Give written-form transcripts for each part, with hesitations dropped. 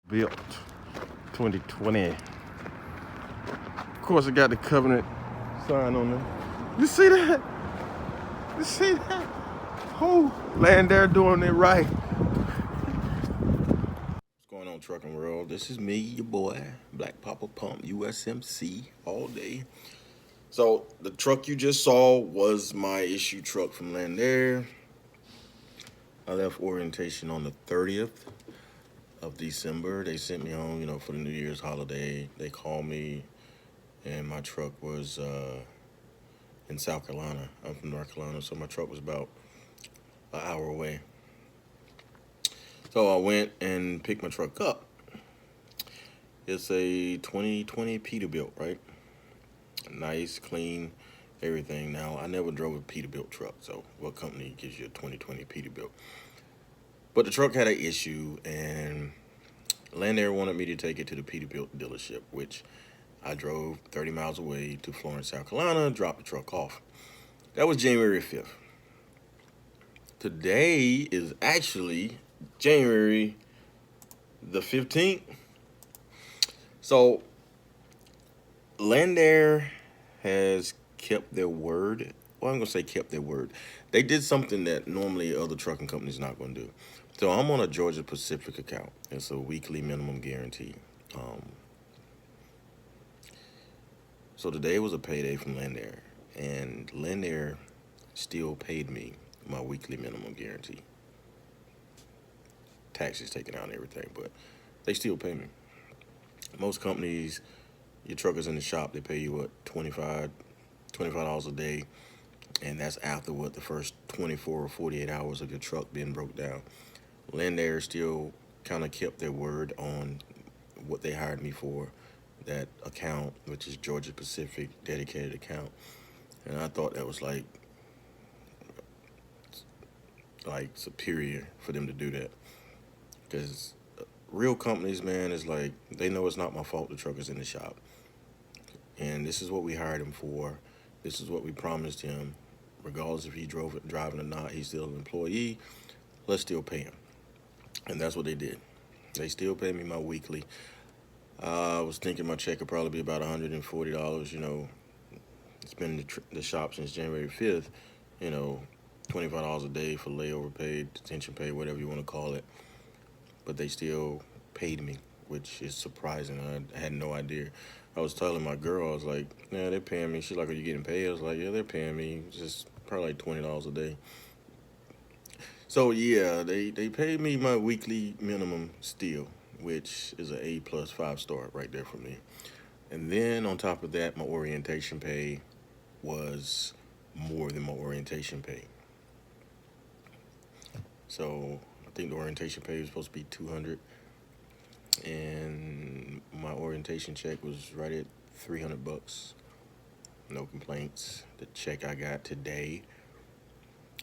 Built 2020. Of course, it got the covenant sign on there. You see that? You see that? Oh, Landair doing it right. What's going on, trucking world? This is me, your boy, Black Papa Pump, USMC, all day. So the truck you just saw was my issue truck from Landair. I left orientation on the 30th of December. They sent me home, for the New Year's holiday. They called me, and my truck was in South Carolina. I'm from North Carolina, so my truck was about an hour away. So I went and picked my truck up. It's a 2020 Peterbilt, right? Nice, clean, everything. Now, I never drove a Peterbilt truck, so what company gives you a 2020 Peterbilt? But the truck had an issue, and Landair wanted me to take it to the Peterbilt dealership, which I drove 30 miles away to Florence, South Carolina, dropped the truck off. That was January 5th. Today is actually January the 15th. So, Landair has kept their word. Well, I'm going to say kept their word. They did something that normally other trucking companies not going to do. So, I'm on a Georgia Pacific account. It's a weekly minimum guarantee. So, today was a payday from Landair. And Landair still paid me my weekly minimum guarantee. Taxes taken out and everything, but they still pay me. Most companies, your truckers in the shop, they pay you what, $25 a day, and that's after what, the first 24 or 48 hours of your truck being broke down. Landair still kind of kept their word on what they hired me for, that account, which is Georgia Pacific dedicated account, and I thought that was like superior for them to do that, because real companies, man, is like, they know it's not my fault the truck is in the shop. And this is what we hired him for. This is what we promised him. Regardless if he driving or not, he's still an employee. Let's still pay him. And that's what they did. They still pay me my weekly. I was thinking my check would probably be about $140. It's been in the shop since January 5th. $25 a day for layover pay, detention pay, whatever you want to call it. But they still paid me, which is surprising. I had no idea. I was telling my girl, I was like, yeah, they're paying me. She's like, are you getting paid? I was like, yeah, they're paying me. It's just probably like $20 a day. So yeah, they paid me my weekly minimum still, which is an A plus 5 star right there for me. And then on top of that, my orientation pay was more than my orientation pay. So I think the orientation pay was supposed to be 200, and my orientation check was right at $300. No complaints. The check I got today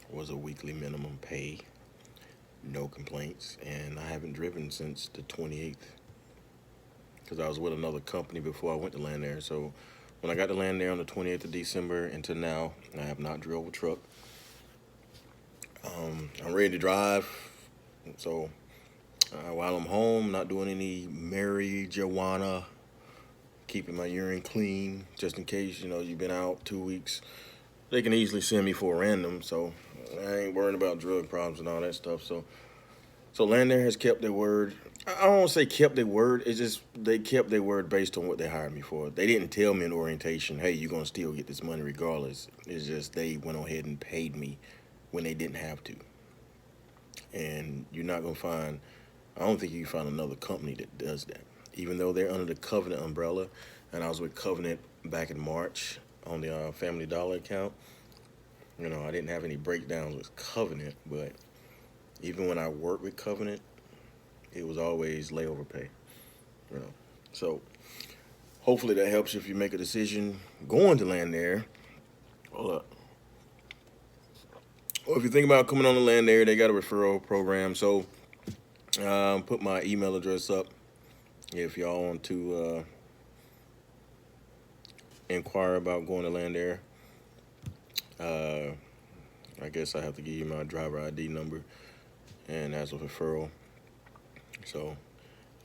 was a weekly minimum pay. No complaints. And I haven't driven since the 28th, because I was with another company before I went to Landair. So when I got to Landair on the 28th of December until now, I have not drove a truck. I'm ready to drive. So while I'm home, not doing any marijuana, keeping my urine clean, just in case, you've been out 2 weeks. They can easily send me for a random, so I ain't worrying about drug problems and all that stuff. So Landair has kept their word. I don't want to say kept their word. It's just they kept their word based on what they hired me for. They didn't tell me in orientation, hey, you're going to still get this money regardless. It's just they went ahead and paid me when they didn't have to. And you're not going to find, I don't think you can find another company that does that. Even though they're under the Covenant umbrella, and I was with Covenant back in March on the Family Dollar account. I didn't have any breakdowns with Covenant, but even when I worked with Covenant, it was always layover pay. You know, so hopefully that helps you if you make a decision going to Landair. Hold up. Or if you think about coming on the Landair, they got a referral program. So put my email address up if y'all want to inquire about going to Landair. I guess I have to give you my driver ID number, and that's a referral. So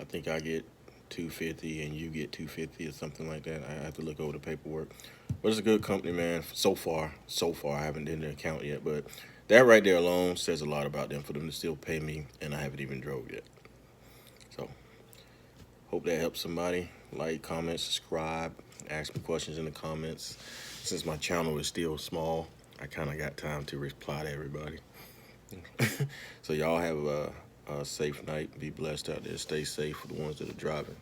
I think I get 250 and you get 250 or something like that. I have to look over the paperwork. But it's a good company, man. So far, I haven't done the account yet, but that right there alone says a lot about them for them to still pay me, and I haven't even drove yet. So hope that helps somebody. Like, comment, subscribe, ask me questions in the comments. Since my channel is still small, I kind of got time to reply to everybody. So y'all have a safe night. Be blessed out there. Stay safe for the ones that are driving.